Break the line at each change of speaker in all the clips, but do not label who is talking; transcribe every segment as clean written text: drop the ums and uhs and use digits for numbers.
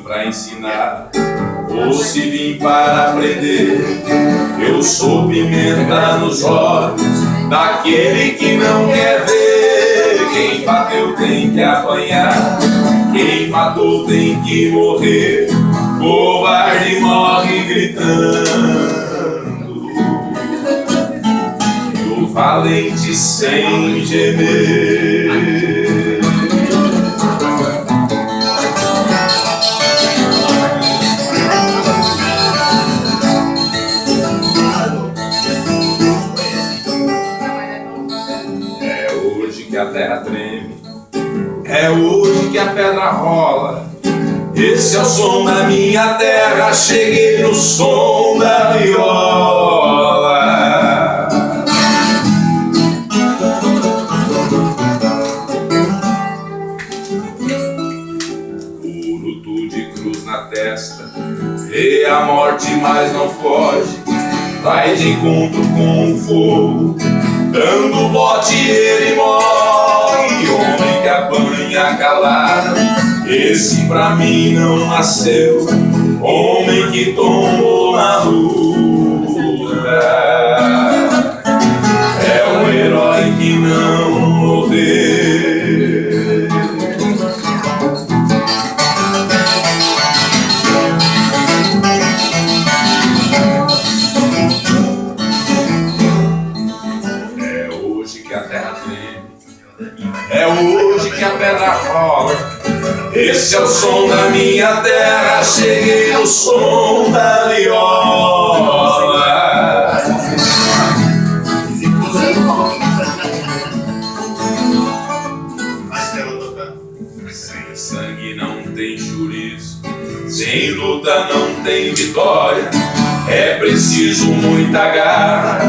pra ensinar, ou se vim para aprender. Eu sou pimenta nos olhos daquele que não quer ver. Quem bateu tem que apanhar, quem matou tem que morrer. Covarde morre gritando, e o valente sem gemer. É hoje que a terra treme, é hoje que a pedra rola. Esse é o som da minha terra, cheguei no som da viola. Urutu de cruz na testa, vê a morte mas não foge, vai de encontro com o fogo, dando bote ele morre. Homem que apanha calado, esse pra mim não nasceu. Homem que tombou na luta, é um herói que não morreu. É hoje que a terra treme, é hoje que a pedra rola. Esse é o som da minha terra, cheguei ao som da viola. Sem sangue não tem juízo, sem luta não tem vitória. É preciso muita garra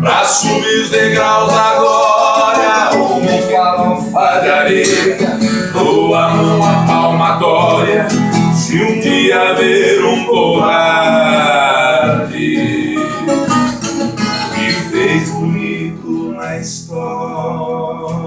pra subir os degraus da glória. Homem que a lança de areia, doa a mão a palmatória. Se um dia ver um covarde que fez bonito na história.